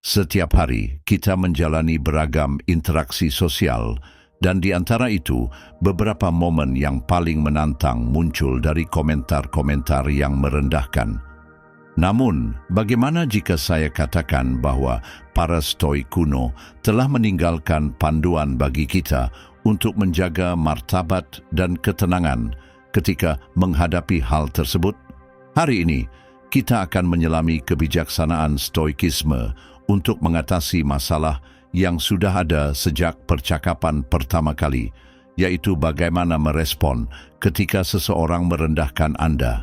Setiap hari kita menjalani beragam interaksi sosial, dan di antara itu beberapa momen yang paling menantang muncul dari komentar-komentar yang merendahkan. Namun, bagaimana jika saya katakan bahwa para Stoik kuno telah meninggalkan panduan bagi kita untuk menjaga martabat dan ketenangan ketika menghadapi hal tersebut? Hari ini, kita akan menyelami kebijaksanaan Stoikisme untuk mengatasi masalah yang sudah ada sejak percakapan pertama kali, yaitu bagaimana merespon ketika seseorang merendahkan Anda.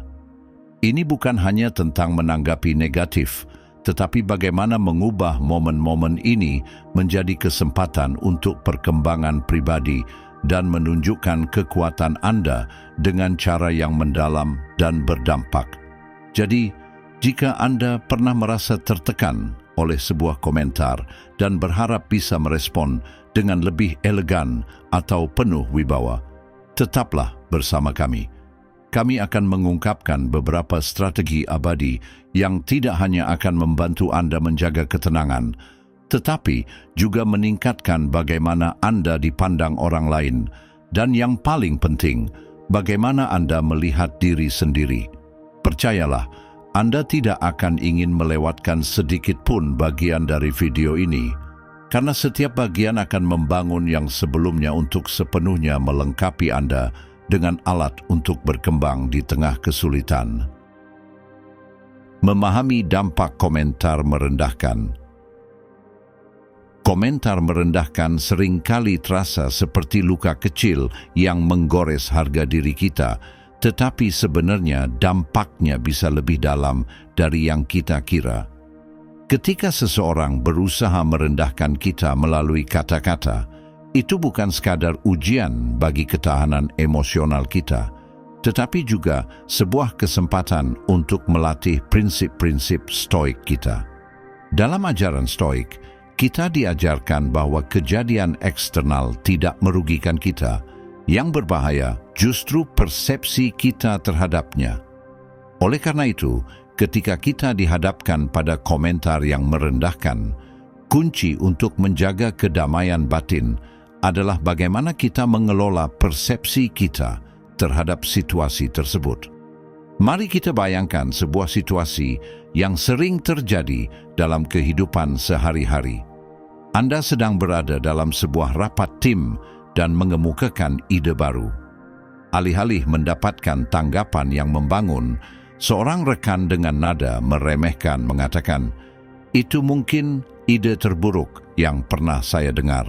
Ini bukan hanya tentang menanggapi negatif, tetapi bagaimana mengubah momen-momen ini menjadi kesempatan untuk perkembangan pribadi dan menunjukkan kekuatan Anda dengan cara yang mendalam dan berdampak. Jadi, jika Anda pernah merasa tertekan oleh sebuah komentar dan berharap bisa merespon dengan lebih elegan atau penuh wibawa, tetaplah bersama kami. Kami akan mengungkapkan beberapa strategi abadi yang tidak hanya akan membantu Anda menjaga ketenangan, tetapi juga meningkatkan bagaimana Anda dipandang orang lain, dan yang paling penting, bagaimana Anda melihat diri sendiri. Percayalah, Anda tidak akan ingin melewatkan sedikit pun bagian dari video ini, karena setiap bagian akan membangun yang sebelumnya untuk sepenuhnya melengkapi Anda dengan alat untuk berkembang di tengah kesulitan. Memahami dampak komentar merendahkan. Komentar merendahkan seringkali terasa seperti luka kecil yang menggores harga diri kita, tetapi sebenarnya dampaknya bisa lebih dalam dari yang kita kira. Ketika seseorang berusaha merendahkan kita melalui kata-kata, itu bukan sekadar ujian bagi ketahanan emosional kita, tetapi juga sebuah kesempatan untuk melatih prinsip-prinsip Stoik kita. Dalam ajaran Stoik, kita diajarkan bahwa kejadian eksternal tidak merugikan kita. Yang berbahaya justru persepsi kita terhadapnya. Oleh karena itu, ketika kita dihadapkan pada komentar yang merendahkan, kunci untuk menjaga kedamaian batin adalah bagaimana kita mengelola persepsi kita terhadap situasi tersebut. Mari kita bayangkan sebuah situasi yang sering terjadi dalam kehidupan sehari-hari. Anda sedang berada dalam sebuah rapat tim dan mengemukakan ide baru. Alih-alih mendapatkan tanggapan yang membangun, seorang rekan dengan nada meremehkan mengatakan, "Itu mungkin ide terburuk yang pernah saya dengar."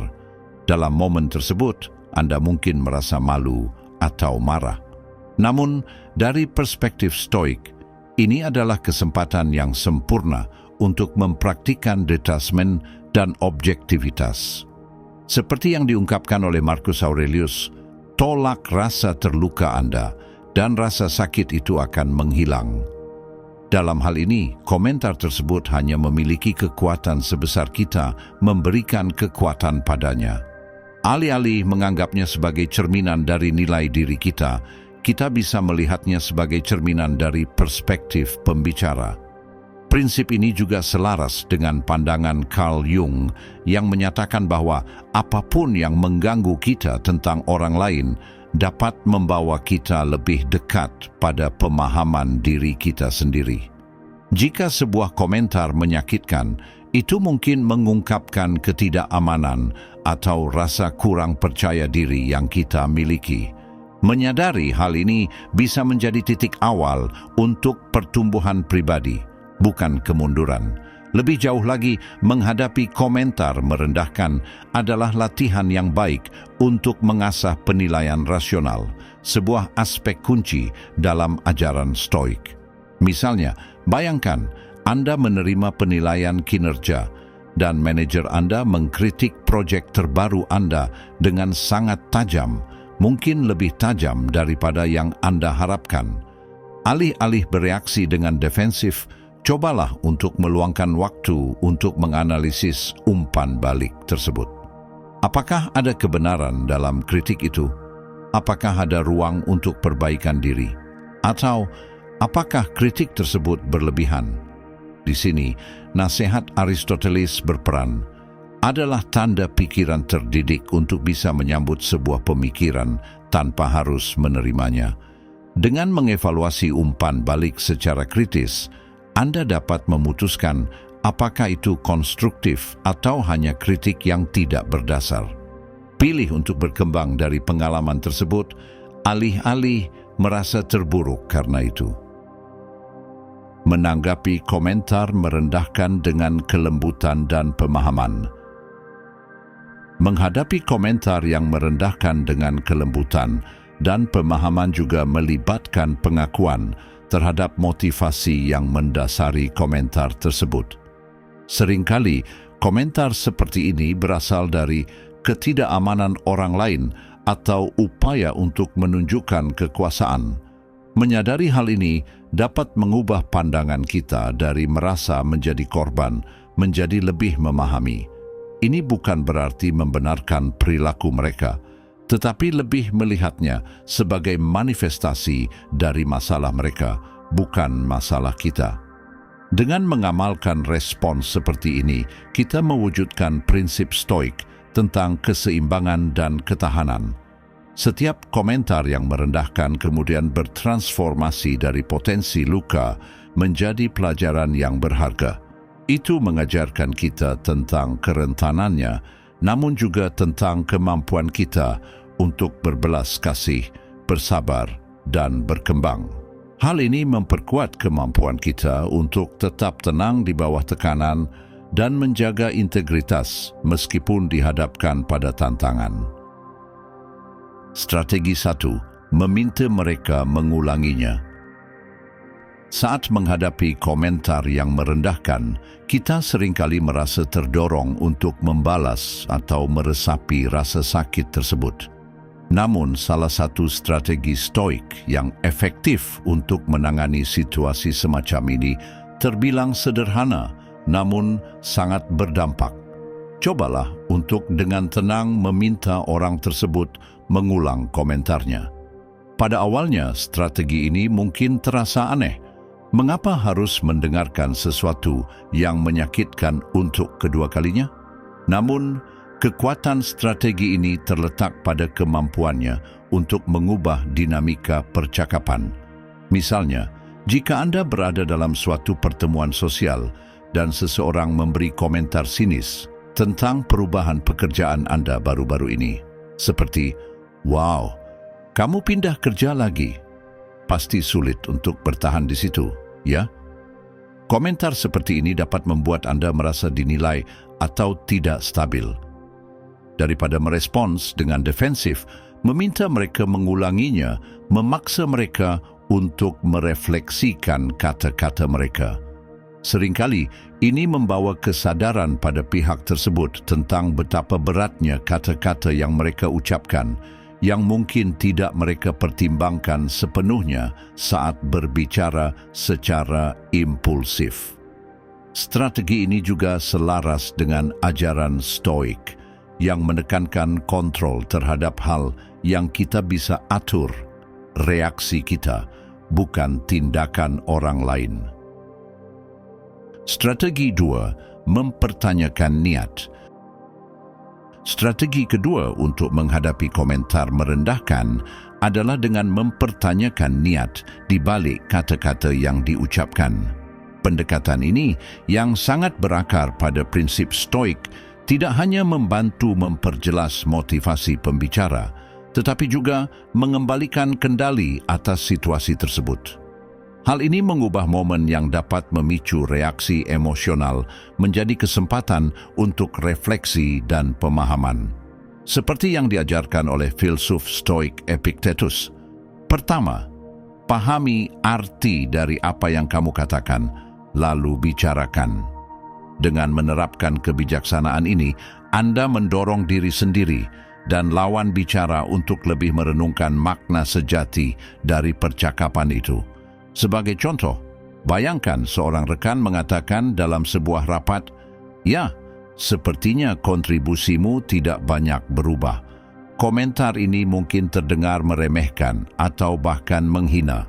Dalam momen tersebut, Anda mungkin merasa malu atau marah. Namun, dari perspektif Stoik, ini adalah kesempatan yang sempurna untuk mempraktikkan detachment dan objektivitas. Seperti yang diungkapkan oleh Marcus Aurelius, tolak rasa terluka Anda dan rasa sakit itu akan menghilang. Dalam hal ini, komentar tersebut hanya memiliki kekuatan sebesar kita memberikan kekuatan padanya. Alih-alih menganggapnya sebagai cerminan dari nilai diri kita, kita bisa melihatnya sebagai cerminan dari perspektif pembicara. Prinsip ini juga selaras dengan pandangan Carl Jung yang menyatakan bahwa apapun yang mengganggu kita tentang orang lain dapat membawa kita lebih dekat pada pemahaman diri kita sendiri. Jika sebuah komentar menyakitkan, itu mungkin mengungkapkan ketidakamanan atau rasa kurang percaya diri yang kita miliki. Menyadari hal ini bisa menjadi titik awal untuk pertumbuhan pribadi, bukan kemunduran. Lebih jauh lagi, menghadapi komentar merendahkan adalah latihan yang baik untuk mengasah penilaian rasional, sebuah aspek kunci dalam ajaran Stoik. Misalnya, bayangkan Anda menerima penilaian kinerja dan manajer Anda mengkritik proyek terbaru Anda dengan sangat tajam, mungkin lebih tajam daripada yang Anda harapkan. Alih-alih bereaksi dengan defensif, cobalah untuk meluangkan waktu untuk menganalisis umpan balik tersebut. Apakah ada kebenaran dalam kritik itu? Apakah ada ruang untuk perbaikan diri? Atau apakah kritik tersebut berlebihan? Di sini, nasihat Aristoteles berperan, adalah tanda pikiran terdidik untuk bisa menyambut sebuah pemikiran tanpa harus menerimanya. Dengan mengevaluasi umpan balik secara kritis, Anda dapat memutuskan apakah itu konstruktif atau hanya kritik yang tidak berdasar. Pilih untuk berkembang dari pengalaman tersebut, alih-alih merasa terburuk karena itu. Menanggapi komentar merendahkan dengan kelembutan dan pemahaman. Menghadapi komentar yang merendahkan dengan kelembutan dan pemahaman juga melibatkan pengakuan terhadap motivasi yang mendasari komentar tersebut. Seringkali, komentar seperti ini berasal dari ketidakamanan orang lain atau upaya untuk menunjukkan kekuasaan. Menyadari hal ini dapat mengubah pandangan kita dari merasa menjadi korban menjadi lebih memahami. Ini bukan berarti membenarkan perilaku mereka, tetapi lebih melihatnya sebagai manifestasi dari masalah mereka, bukan masalah kita. Dengan mengamalkan respons seperti ini, kita mewujudkan prinsip stoik tentang keseimbangan dan ketahanan. Setiap komentar yang merendahkan kemudian bertransformasi dari potensi luka menjadi pelajaran yang berharga. Itu mengajarkan kita tentang kerentanannya, namun juga tentang kemampuan kita untuk berbelas kasih, bersabar, dan berkembang. Hal ini memperkuat kemampuan kita untuk tetap tenang di bawah tekanan dan menjaga integritas meskipun dihadapkan pada tantangan. Strategi 1. Meminta mereka mengulanginya. Saat menghadapi komentar yang merendahkan, kita seringkali merasa terdorong untuk membalas atau meresapi rasa sakit tersebut. Namun, salah satu strategi stoik yang efektif untuk menangani situasi semacam ini terbilang sederhana, namun sangat berdampak. Cobalah untuk dengan tenang meminta orang tersebut mengulang komentarnya. Pada awalnya, strategi ini mungkin terasa aneh. Mengapa harus mendengarkan sesuatu yang menyakitkan untuk kedua kalinya? Namun, kekuatan strategi ini terletak pada kemampuannya untuk mengubah dinamika percakapan. Misalnya, jika Anda berada dalam suatu pertemuan sosial dan seseorang memberi komentar sinis tentang perubahan pekerjaan Anda baru-baru ini, seperti, "Wow, kamu pindah kerja lagi." Pasti sulit untuk bertahan di situ, ya? Komentar seperti ini dapat membuat Anda merasa dinilai atau tidak stabil. Daripada merespons dengan defensif, meminta mereka mengulanginya, memaksa mereka untuk merefleksikan kata-kata mereka. Seringkali, ini membawa kesadaran pada pihak tersebut tentang betapa beratnya kata-kata yang mereka ucapkan, yang mungkin tidak mereka pertimbangkan sepenuhnya saat berbicara secara impulsif. Strategi ini juga selaras dengan ajaran stoik yang menekankan kontrol terhadap hal yang kita bisa atur, reaksi kita, bukan tindakan orang lain. Strategi 2, mempertanyakan niat. Strategi kedua untuk menghadapi komentar merendahkan adalah dengan mempertanyakan niat di balik kata-kata yang diucapkan. Pendekatan ini yang sangat berakar pada prinsip stoik tidak hanya membantu memperjelas motivasi pembicara, tetapi juga mengembalikan kendali atas situasi tersebut. Hal ini mengubah momen yang dapat memicu reaksi emosional menjadi kesempatan untuk refleksi dan pemahaman. Seperti yang diajarkan oleh filsuf stoik Epictetus. Pertama, pahami arti dari apa yang kamu katakan, lalu bicarakan. Dengan menerapkan kebijaksanaan ini, Anda mendorong diri sendiri dan lawan bicara untuk lebih merenungkan makna sejati dari percakapan itu. Sebagai contoh, bayangkan seorang rekan mengatakan dalam sebuah rapat, "Ya, sepertinya kontribusimu tidak banyak berubah." Komentar ini mungkin terdengar meremehkan atau bahkan menghina.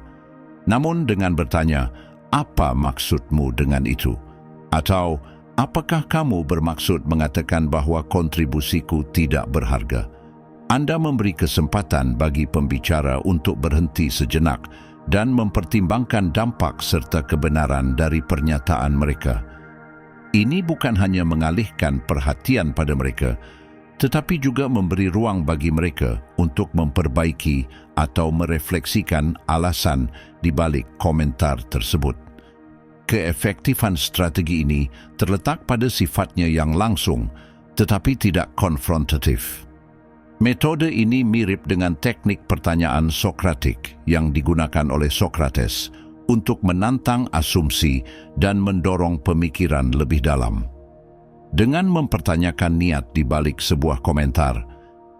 Namun dengan bertanya, "Apa maksudmu dengan itu?" Atau, apakah kamu bermaksud mengatakan bahwa kontribusiku tidak berharga? Anda memberi kesempatan bagi pembicara untuk berhenti sejenak dan mempertimbangkan dampak serta kebenaran dari pernyataan mereka. Ini bukan hanya mengalihkan perhatian pada mereka, tetapi juga memberi ruang bagi mereka untuk memperbaiki atau merefleksikan alasan di balik komentar tersebut. Keefektifan strategi ini terletak pada sifatnya yang langsung, tetapi tidak konfrontatif. Metode ini mirip dengan teknik pertanyaan Sokratik yang digunakan oleh Sokrates untuk menantang asumsi dan mendorong pemikiran lebih dalam. Dengan mempertanyakan niat di balik sebuah komentar,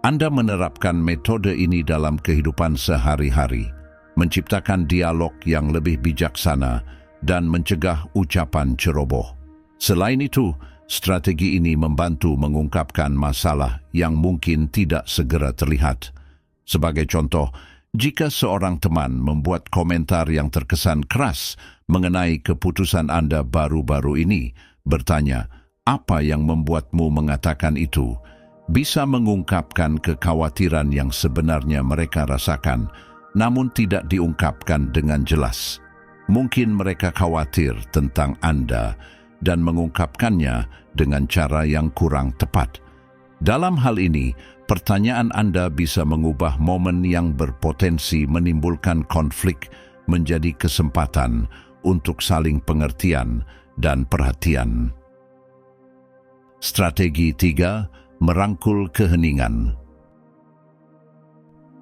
Anda menerapkan metode ini dalam kehidupan sehari-hari, menciptakan dialog yang lebih bijaksana dan mencegah ucapan ceroboh. Selain itu, strategi ini membantu mengungkapkan masalah yang mungkin tidak segera terlihat. Sebagai contoh, jika seorang teman membuat komentar yang terkesan keras mengenai keputusan Anda baru-baru ini, bertanya, "Apa yang membuatmu mengatakan itu?" bisa mengungkapkan kekhawatiran yang sebenarnya mereka rasakan, namun tidak diungkapkan dengan jelas. Mungkin mereka khawatir tentang Anda dan mengungkapkannya dengan cara yang kurang tepat. Dalam hal ini, pertanyaan Anda bisa mengubah momen yang berpotensi menimbulkan konflik menjadi kesempatan untuk saling pengertian dan perhatian. Strategi 3. Merangkul keheningan.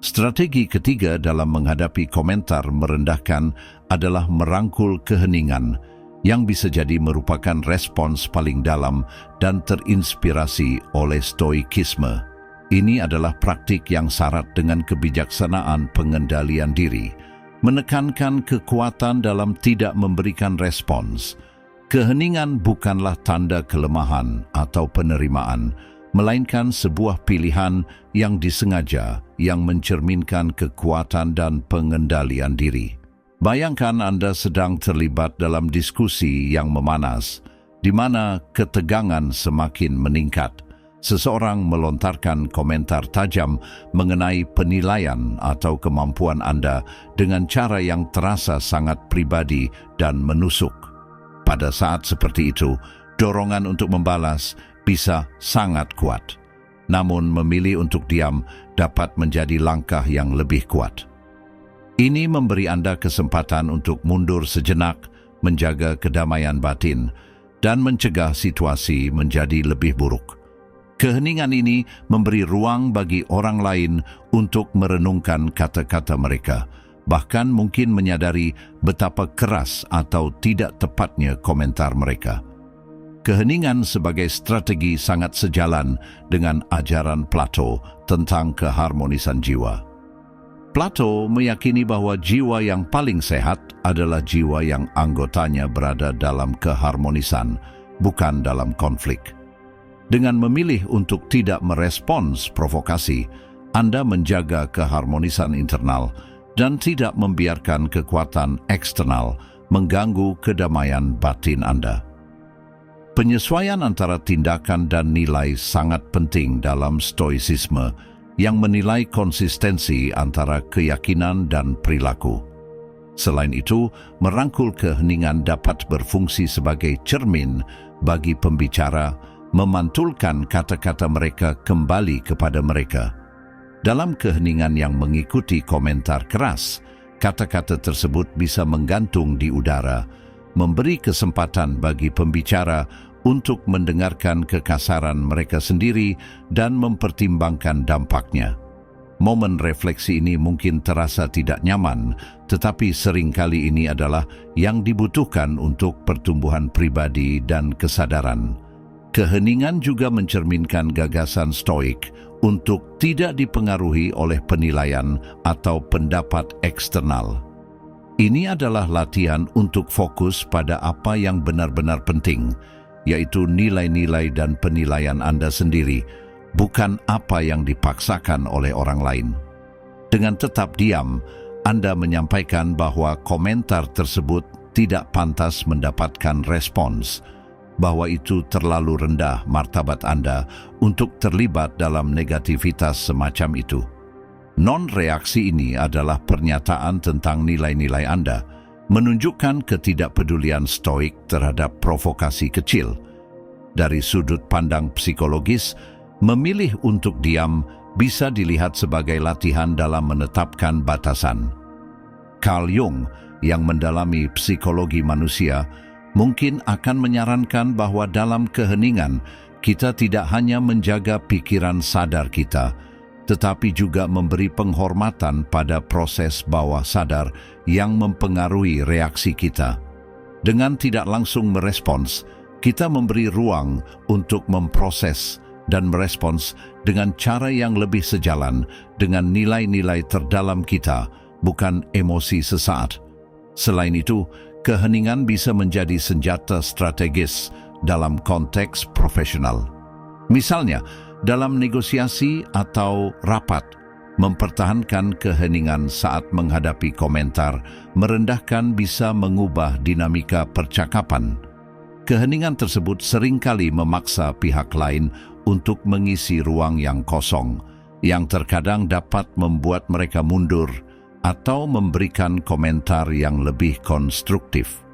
Strategi ketiga dalam menghadapi komentar merendahkan adalah merangkul keheningan, yang bisa jadi merupakan respons paling dalam dan terinspirasi oleh stoikisme. Ini adalah praktik yang syarat dengan kebijaksanaan pengendalian diri, menekankan kekuatan dalam tidak memberikan respons. Keheningan bukanlah tanda kelemahan atau penerimaan, melainkan sebuah pilihan yang disengaja yang mencerminkan kekuatan dan pengendalian diri. Bayangkan Anda sedang terlibat dalam diskusi yang memanas, di mana ketegangan semakin meningkat. Seseorang melontarkan komentar tajam mengenai penilaian atau kemampuan Anda dengan cara yang terasa sangat pribadi dan menusuk. Pada saat seperti itu, dorongan untuk membalas bisa sangat kuat. Namun memilih untuk diam dapat menjadi langkah yang lebih kuat. Ini memberi Anda kesempatan untuk mundur sejenak, menjaga kedamaian batin, dan mencegah situasi menjadi lebih buruk. Keheningan ini memberi ruang bagi orang lain untuk merenungkan kata-kata mereka, bahkan mungkin menyadari betapa keras atau tidak tepatnya komentar mereka. Keheningan sebagai strategi sangat sejalan dengan ajaran Plato tentang keharmonisan jiwa. Plato meyakini bahwa jiwa yang paling sehat adalah jiwa yang anggotanya berada dalam keharmonisan, bukan dalam konflik. Dengan memilih untuk tidak merespons provokasi, Anda menjaga keharmonisan internal dan tidak membiarkan kekuatan eksternal mengganggu kedamaian batin Anda. Penyesuaian antara tindakan dan nilai sangat penting dalam stoicisme yang menilai konsistensi antara keyakinan dan perilaku. Selain itu, merangkul keheningan dapat berfungsi sebagai cermin bagi pembicara, memantulkan kata-kata mereka kembali kepada mereka. Dalam keheningan yang mengikuti komentar keras, kata-kata tersebut bisa menggantung di udara, memberi kesempatan bagi pembicara untuk mendengarkan kekasaran mereka sendiri dan mempertimbangkan dampaknya. Momen refleksi ini mungkin terasa tidak nyaman, tetapi seringkali ini adalah yang dibutuhkan untuk pertumbuhan pribadi dan kesadaran. Keheningan juga mencerminkan gagasan stoik untuk tidak dipengaruhi oleh penilaian atau pendapat eksternal. Ini adalah latihan untuk fokus pada apa yang benar-benar penting, yaitu nilai-nilai dan penilaian Anda sendiri, bukan apa yang dipaksakan oleh orang lain. Dengan tetap diam, Anda menyampaikan bahwa komentar tersebut tidak pantas mendapatkan respons, bahwa itu terlalu rendah martabat Anda untuk terlibat dalam negativitas semacam itu. Non-reaksi ini adalah pernyataan tentang nilai-nilai Anda, menunjukkan ketidakpedulian stoik terhadap provokasi kecil. Dari sudut pandang psikologis, memilih untuk diam bisa dilihat sebagai latihan dalam menetapkan batasan. Carl Jung, yang mendalami psikologi manusia, mungkin akan menyarankan bahwa dalam keheningan, kita tidak hanya menjaga pikiran sadar kita, tetapi juga memberi penghormatan pada proses bawah sadar yang mempengaruhi reaksi kita. Dengan tidak langsung merespons, kita memberi ruang untuk memproses dan merespons dengan cara yang lebih sejalan dengan nilai-nilai terdalam kita, bukan emosi sesaat. Selain itu, keheningan bisa menjadi senjata strategis dalam konteks profesional. Misalnya, dalam negosiasi atau rapat, mempertahankan keheningan saat menghadapi komentar merendahkan bisa mengubah dinamika percakapan. Keheningan tersebut seringkali memaksa pihak lain untuk mengisi ruang yang kosong, yang terkadang dapat membuat mereka mundur atau memberikan komentar yang lebih konstruktif.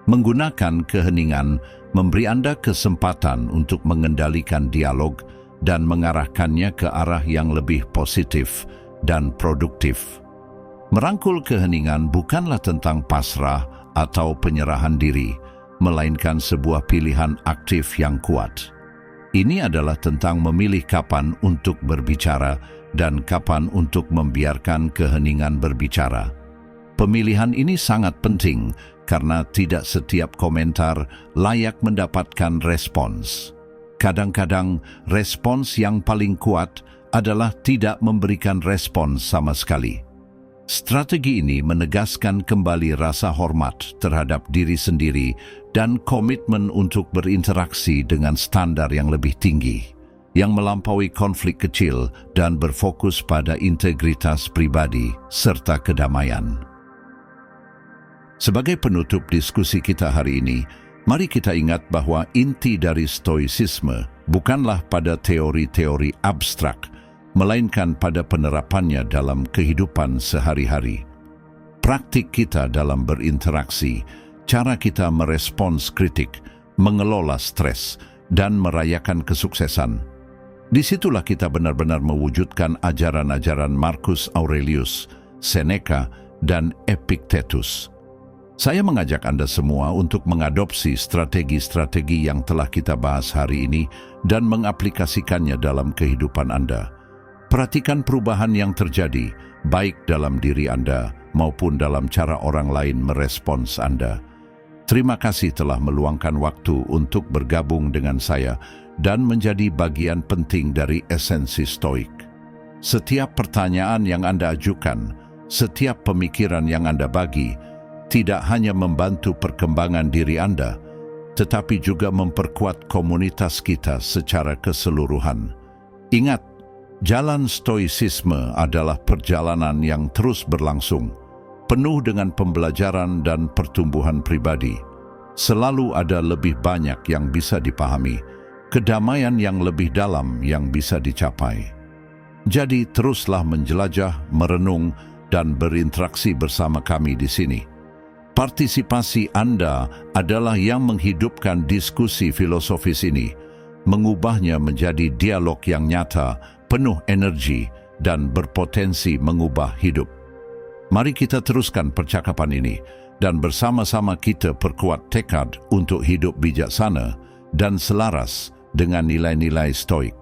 Menggunakan keheningan memberi Anda kesempatan untuk mengendalikan dialog dan mengarahkannya ke arah yang lebih positif dan produktif. Merangkul keheningan bukanlah tentang pasrah atau penyerahan diri, melainkan sebuah pilihan aktif yang kuat. Ini adalah tentang memilih kapan untuk berbicara dan kapan untuk membiarkan keheningan berbicara. Pemilihan ini sangat penting karena tidak setiap komentar layak mendapatkan respons. Kadang-kadang respons yang paling kuat adalah tidak memberikan respons sama sekali. Strategi ini menegaskan kembali rasa hormat terhadap diri sendiri dan komitmen untuk berinteraksi dengan standar yang lebih tinggi, yang melampaui konflik kecil dan berfokus pada integritas pribadi serta kedamaian. Sebagai penutup diskusi kita hari ini, mari kita ingat bahwa inti dari stoicisme bukanlah pada teori-teori abstrak, melainkan pada penerapannya dalam kehidupan sehari-hari. Praktik kita dalam berinteraksi, cara kita merespons kritik, mengelola stres, dan merayakan kesuksesan. Disitulah kita benar-benar mewujudkan ajaran-ajaran Marcus Aurelius, Seneca, dan Epictetus. Saya mengajak Anda semua untuk mengadopsi strategi-strategi yang telah kita bahas hari ini dan mengaplikasikannya dalam kehidupan Anda. Perhatikan perubahan yang terjadi, baik dalam diri Anda maupun dalam cara orang lain merespons Anda. Terima kasih telah meluangkan waktu untuk bergabung dengan saya dan menjadi bagian penting dari esensi stoik. Setiap pertanyaan yang Anda ajukan, setiap pemikiran yang Anda bagi, tidak hanya membantu perkembangan diri Anda, tetapi juga memperkuat komunitas kita secara keseluruhan. Ingat, jalan stoicisme adalah perjalanan yang terus berlangsung, penuh dengan pembelajaran dan pertumbuhan pribadi. Selalu ada lebih banyak yang bisa dipahami, kedamaian yang lebih dalam yang bisa dicapai. Jadi teruslah menjelajah, merenung, dan berinteraksi bersama kami di sini. Partisipasi Anda adalah yang menghidupkan diskusi filosofis ini, mengubahnya menjadi dialog yang nyata, penuh energi, dan berpotensi mengubah hidup. Mari kita teruskan percakapan ini, dan bersama-sama kita perkuat tekad untuk hidup bijaksana dan selaras dengan nilai-nilai stoik.